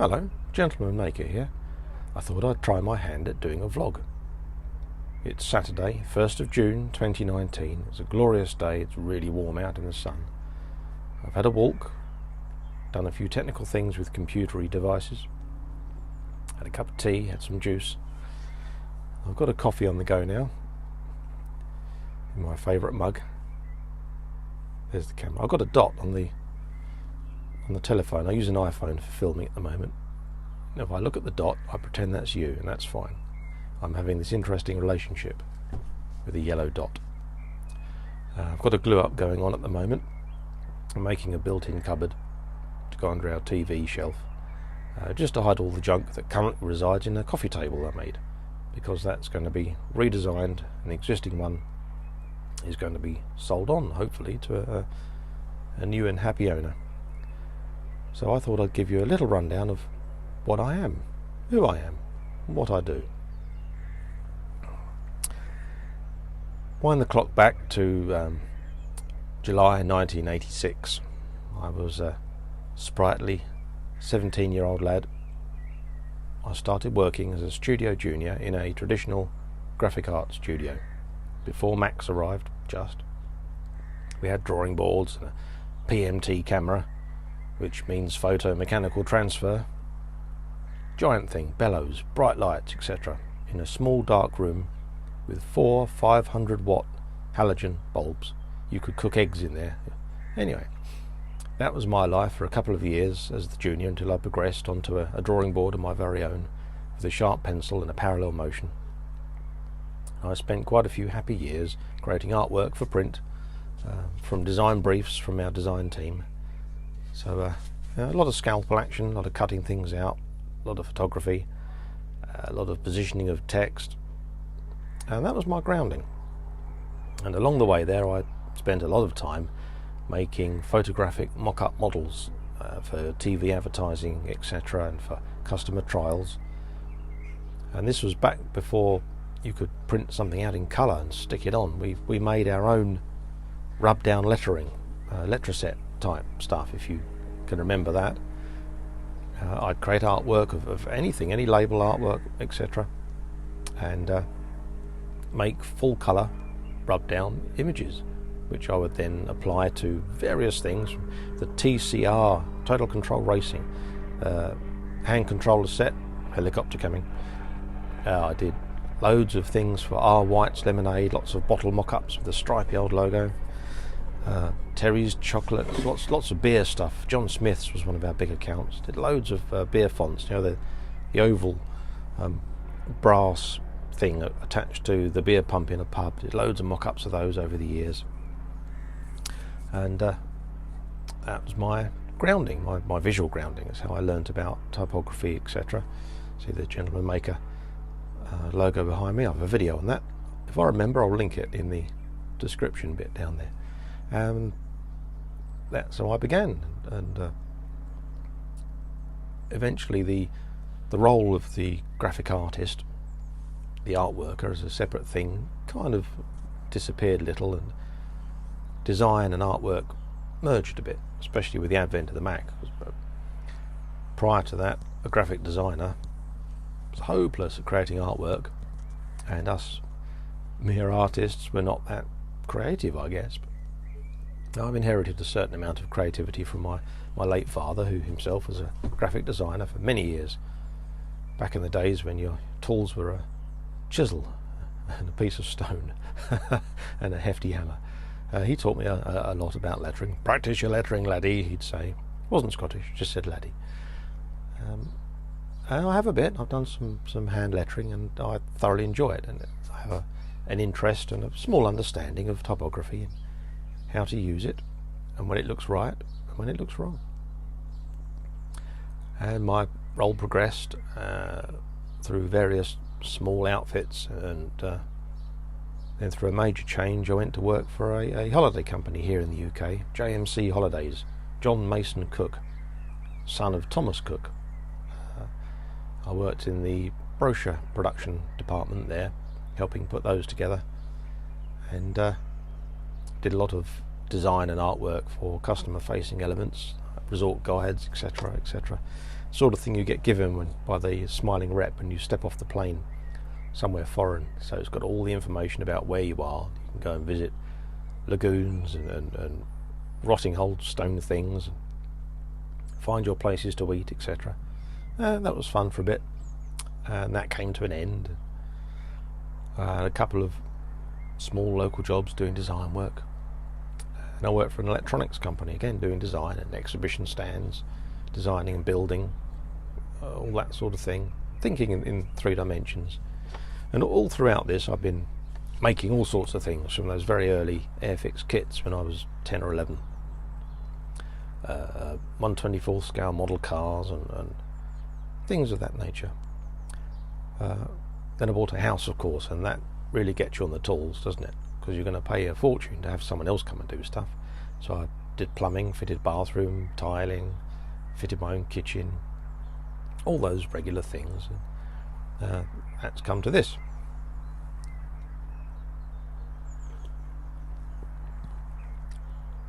Hello, Gentleman Maker here. I thought I'd try my hand at doing a vlog. It's Saturday, 1st of June 2019. It's a glorious day. It's really warm out in the sun. I've had a walk, done a few technical things with computery devices, had a cup of tea, had some juice. I've got a coffee on the go now, in my favourite mug. There's the camera. I've got a dot on the telephone. I use an iPhone for filming at the moment. If I look at the dot, I pretend that's you, and that's fine. I'm having this interesting relationship with a yellow dot. I've got a glue up going on at the moment. I'm making a built-in cupboard to go under our TV shelf, just to hide all the junk that currently resides in a coffee table I made, because that's going to be redesigned, and the existing one is going to be sold on, hopefully, to a new and happy owner. So I thought I'd give you a little rundown of what I am, who I am, and what I do. Wind the clock back to July 1986. I was a sprightly 17-year-old lad. I started working as a studio junior in a traditional graphic art studio. Before Macs arrived, we had drawing boards and a PMT camera, which means photo mechanical transfer. Giant thing, bellows, bright lights, etc. in a small dark room with 4 500-watt halogen bulbs. You could cook eggs in there. Anyway, that was my life for a couple of years as the junior, until I progressed onto a drawing board of my very own with a sharp pencil and a parallel motion. I spent quite a few happy years creating artwork for print, from design briefs from our design team. So a lot of scalpel action, a lot of cutting things out, a lot of photography, a lot of positioning of text, and that was my grounding. And along the way there, I spent a lot of time making photographic mock-up models for TV advertising, etc., and for customer trials. And this was back before you could print something out in colour and stick it on. We made our own rub-down lettering, letraset type stuff, if you can remember that. I'd create artwork of anything, any label artwork, etc., and make full colour rub-down images, which I would then apply to various things. The TCR, Total Control Racing, hand controller set, helicopter coming. I did loads of things for R. White's Lemonade, lots of bottle mock-ups with the stripy old logo. Terry's Chocolate, lots of beer stuff. John Smith's was one of our big accounts. Did loads of beer fonts, the oval brass thing attached to the beer pump in a pub. Did loads of mock-ups of those over the years. And that was my grounding, my visual grounding. Is how I learnt about typography, etc. See the Gentleman Maker logo behind me. I have a video on that. If I remember, I'll link it in the description bit down there. That's how I began, and eventually the role of the graphic artist, the art worker, as a separate thing kind of disappeared a little, and design and artwork merged a bit, especially with the advent of the Mac. Prior to that, a graphic designer was hopeless at creating artwork, and us mere artists were not that creative, I guess. I've inherited a certain amount of creativity from my late father, who himself was a graphic designer for many years, back in the days when your tools were a chisel and a piece of stone and a hefty hammer. He taught me a lot about lettering. "Practice your lettering, laddie," he'd say. Wasn't Scottish, just said laddie. And I have a bit. I've done some hand lettering, and I thoroughly enjoy it, and I have an interest and a small understanding of typography, and how to use it, and when it looks right and when it looks wrong. And my role progressed through various small outfits, and then through a major change I went to work for a holiday company here in the UK, JMC Holidays. John Mason Cook, son of Thomas Cook. I worked in the brochure production department there, helping put those together, and did a lot of design and artwork for customer facing elements resort guides, etc., etc. Sort of thing you get given by the smiling rep when you step off the plane somewhere foreign. So it's got all the information about where you are. You can go and visit lagoons and rotting old stone things, and find your places to eat, etc. That was fun for a bit, and that came to an end. A couple of small local jobs doing design work, and I worked for an electronics company, again doing design and exhibition stands, designing and building, all that sort of thing, thinking in 3 dimensions. And all throughout this I've been making all sorts of things, from those very early Airfix kits when I was 10 or 11, 1/24 scale model cars and things of that nature. Then I bought a house, of course, and that really gets you on the tools, doesn't it? Because you're going to pay a fortune to have someone else come and do stuff. So I did plumbing, fitted bathroom, tiling, fitted my own kitchen, all those regular things. And that's come to this.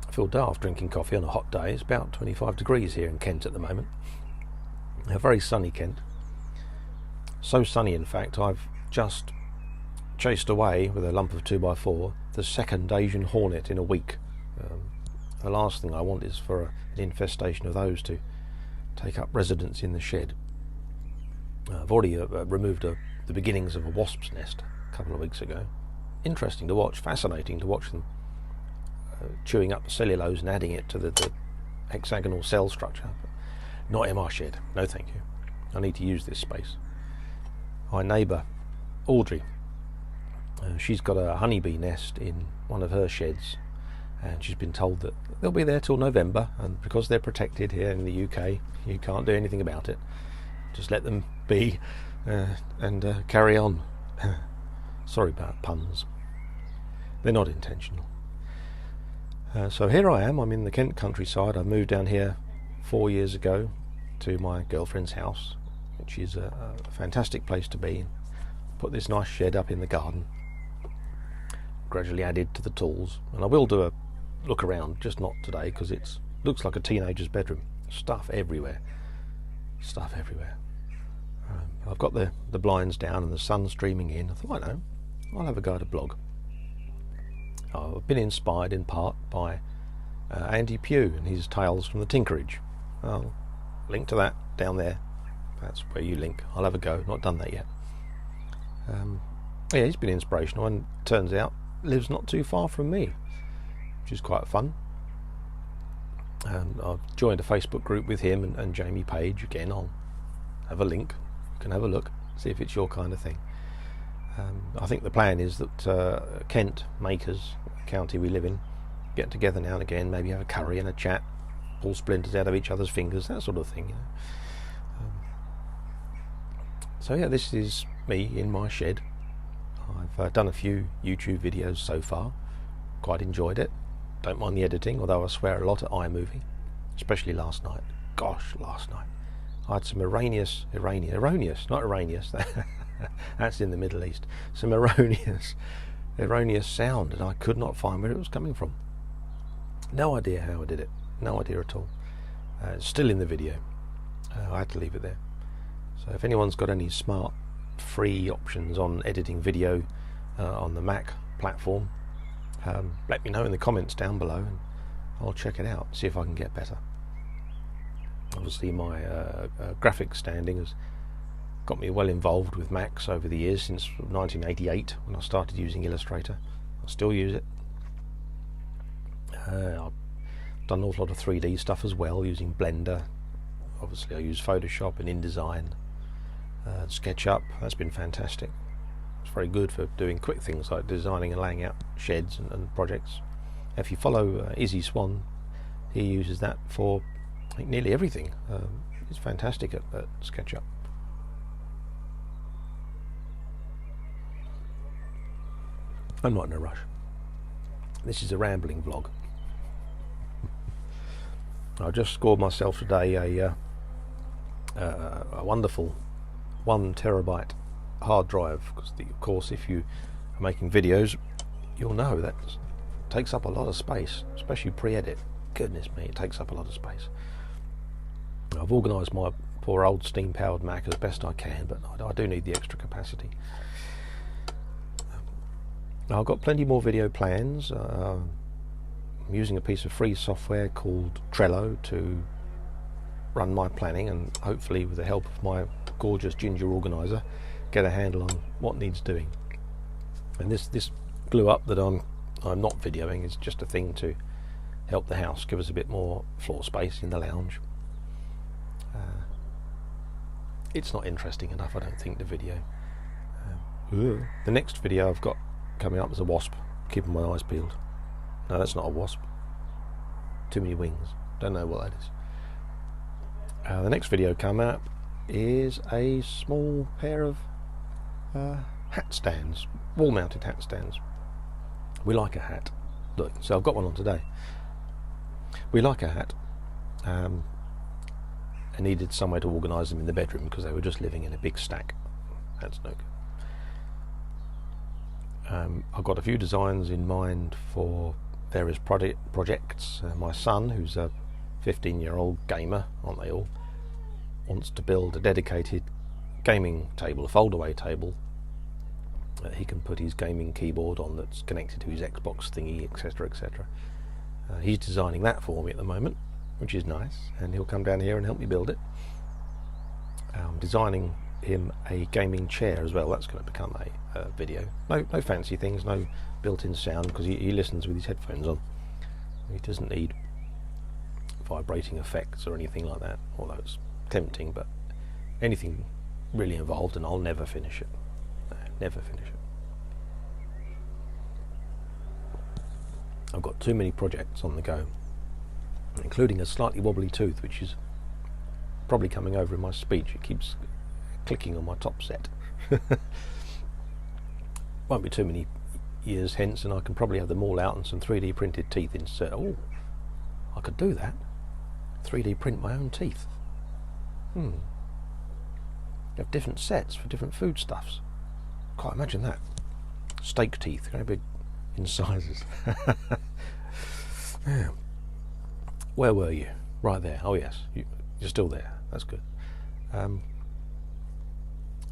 I feel daft drinking coffee on a hot day. It's about 25 degrees here in Kent at the moment. A very sunny Kent. So sunny, in fact, I've just chased away with a lump of 2x4 the second Asian hornet in a week. The last thing I want is for an infestation of those to take up residence in the shed. I've already removed the beginnings of a wasp's nest a couple of weeks ago. Interesting to watch, fascinating to watch them chewing up the cellulose and adding it to the hexagonal cell structure. But not in my shed, no thank you. I need to use this space. My neighbour Audrey, she's got a honeybee nest in one of her sheds, and she's been told that they'll be there till November, and because they're protected here in the UK, you can't do anything about it. Just let them be and carry on. Sorry about puns. They're not intentional. So here I am. I'm in the Kent countryside. I moved down here 4 years ago to my girlfriend's house, which is a fantastic place to be. Put this nice shed up in the garden, gradually added to the tools, and I will do a look around, just not today because it looks like a teenager's bedroom. Stuff everywhere. I've got the blinds down and the sun streaming in. I thought, I know, I'll have a go at a blog. I've been inspired in part by Andy Pugh and his Tales from the Tinkerage. I'll link to that down there. That's where you link. I'll have a go. Not done that yet. Yeah, he's been inspirational, and turns out lives not too far from me, which is quite fun. And I've joined a Facebook group with him and Jamie Page. Again, I'll have a link. You can have a look, see if it's your kind of thing. I think the plan is that Kent makers, the county we live in, get together now and again, maybe have a curry and a chat, pull splinters out of each other's fingers, that sort of thing. You know? So yeah, this is me in my shed. I've done a few YouTube videos so far. Quite enjoyed it. Don't mind the editing, although I swear a lot at iMovie, especially last night. Gosh, last night I had some erroneous, not erroneous. That's in the Middle East. Some erroneous sound, and I could not find where it was coming from. No idea how I did it. No idea at all. It's still in the video. I had to leave it there. So if anyone's got any smart, free options on editing video on the Mac platform, let me know in the comments down below, and I'll check it out, see if I can get better. Obviously, my graphics standing has got me well involved with Macs over the years, since 1988 when I started using Illustrator. I still use it. I've done an awful lot of 3D stuff as well, using Blender. Obviously I use Photoshop and InDesign, SketchUp. That's been fantastic. It's very good for doing quick things like designing and laying out sheds and projects. If you follow Izzy Swan, he uses that for I think nearly everything. He's fantastic at SketchUp. I'm not in a rush. This is a rambling vlog. I just scored myself today a wonderful 1 terabyte hard drive, because of course if you are making videos, you'll know that takes up a lot of space, especially pre-edit. Goodness me, it takes up a lot of space. I've organised my poor old steam-powered Mac as best I can, but I do need the extra capacity. I've got plenty more video plans. I'm using a piece of free software called Trello to run my planning, and hopefully with the help of my gorgeous ginger organiser get a handle on what needs doing. And this glue up that I'm not videoing is just a thing to help the house, give us a bit more floor space in the lounge. It's not interesting enough, I don't think, the video. The next video I've got coming up is a wasp, keeping my eyes peeled. No, that's not a wasp. Too many wings. Don't know what that is. The next video coming up is a small pair of hat stands, wall-mounted hat stands. We like a hat. Look, so I've got one on today. We like a hat. I needed somewhere to organise them in the bedroom because they were just living in a big stack. That's no good. I've got a few designs in mind for various projects. My son, who's a 15-year-old gamer, aren't they all, wants to build a dedicated gaming table, a fold-away table that he can put his gaming keyboard on that's connected to his Xbox thingy, etc, etc. He's designing that for me at the moment, which is nice, and he'll come down here and help me build it. I'm designing him a gaming chair as well. That's going to become a video. No fancy things, no built-in sound, because he listens with his headphones on. He doesn't need vibrating effects or anything like that, although it's tempting, but anything really involved and I'll never finish it. Never finish it. I've got too many projects on the go, including a slightly wobbly tooth, which is probably coming over in my speech. It keeps clicking on my top set. Won't be too many years hence and I can probably have them all out and some 3D printed teeth insert. Oh, I could do that. 3D print my own teeth. You have different sets for different foodstuffs. Can't imagine that. Steak teeth, very big in sizes. Yeah. Where were you? Right there. Oh yes, you're still there. That's good.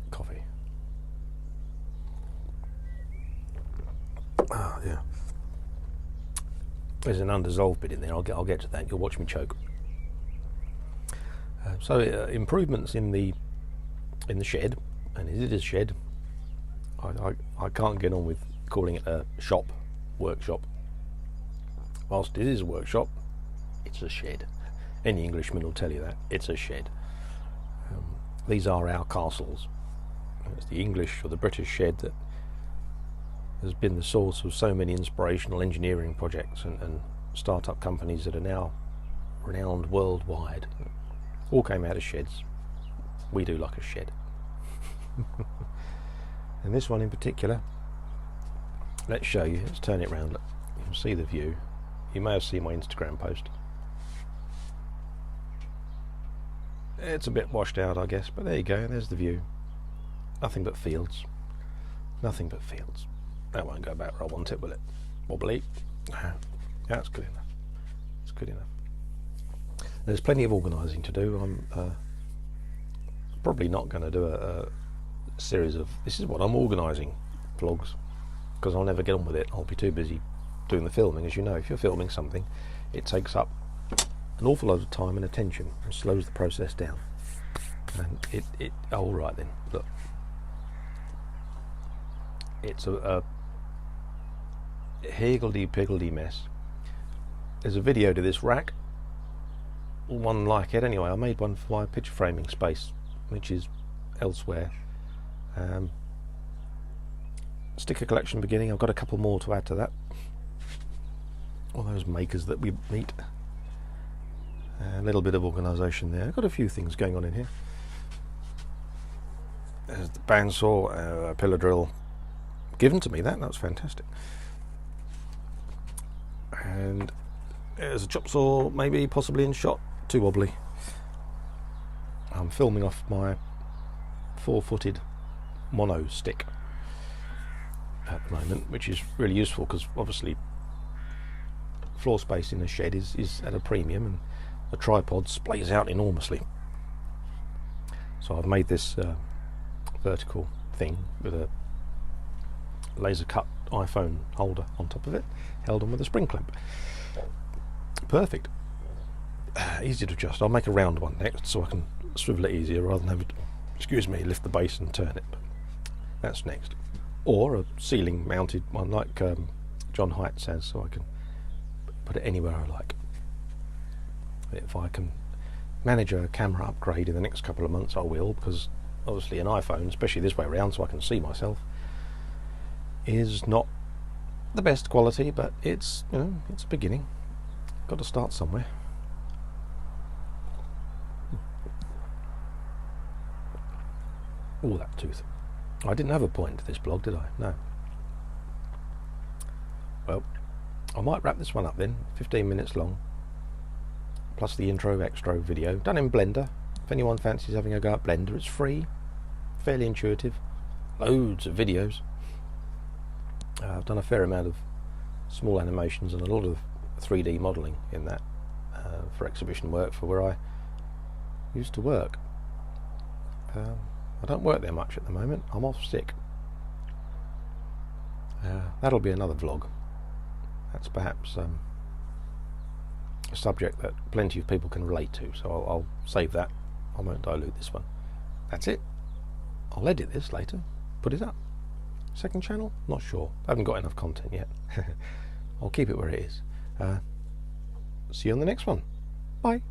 Coffee. Oh yeah. There's an undissolved bit in there. I'll get to that. You'll watch me choke. So improvements in the shed, and it is a shed. I can't get on with calling it a workshop. Whilst it is a workshop, it's a shed. Any Englishman will tell you that. It's a shed. These are our castles. It's the English or the British shed that has been the source of so many inspirational engineering projects and start-up companies that are now renowned worldwide. All came out of sheds. We do like a shed. And this one in particular, let's show you. Let's turn it around. You can see the view. You may have seen my Instagram post. It's a bit washed out, I guess, but there you go. There's the view. Nothing but fields. Nothing but fields. That won't go back where I want it, will it? Wobbly. That's good enough. It's good enough. There's plenty of organising to do. I'm probably not going to do a series of this is what I'm organising vlogs, because I'll never get on with it. I'll be too busy doing the filming. As you know, if you're filming something, it takes up an awful lot of time and attention and slows the process down. And it all right then, look, it's a higgledy-piggledy mess. There's a video to this rack, one like it anyway. I made one for my picture framing space, which is elsewhere. Sticker collection beginning. I've got a couple more to add to that. All those makers that we meet. A little bit of organisation there. I've got a few things going on in here. There's the bandsaw, pillar drill, given to me. That was fantastic. And there's a chop saw, maybe possibly in shot. Too wobbly. I'm filming off my 4-footed mono stick at the moment, which is really useful because obviously floor space in the shed is at a premium, and the tripod splays out enormously. So I've made this vertical thing with a laser cut iPhone holder on top of it, held on with a spring clamp. Perfect. Easy to adjust. I'll make a round one next so I can swivel it easier rather than have it, excuse me, lift the base and turn it. That's next. Or a ceiling mounted one like John Heights has, so I can put it anywhere I like. If I can manage a camera upgrade in the next couple of months, I will, because obviously an iPhone, especially this way around so I can see myself, is not the best quality, but it's, you know, it's a beginning. Got to start somewhere. Oh, that tooth. I didn't have a point to this blog, did I? No. Well, I might wrap this one up then. 15 minutes long, plus the intro extra video, done in Blender. If anyone fancies having a go at Blender, it's free, fairly intuitive, loads of videos. I've done a fair amount of small animations and a lot of 3D modelling in that for exhibition work for where I used to work. I don't work there much at the moment. I'm off sick. That'll be another vlog. That's perhaps a subject that plenty of people can relate to, so I'll save that. I won't dilute this one. That's it. I'll edit this later, put it up. Second channel? Not sure. I haven't got enough content yet. I'll keep it where it is. See you on the next one. Bye.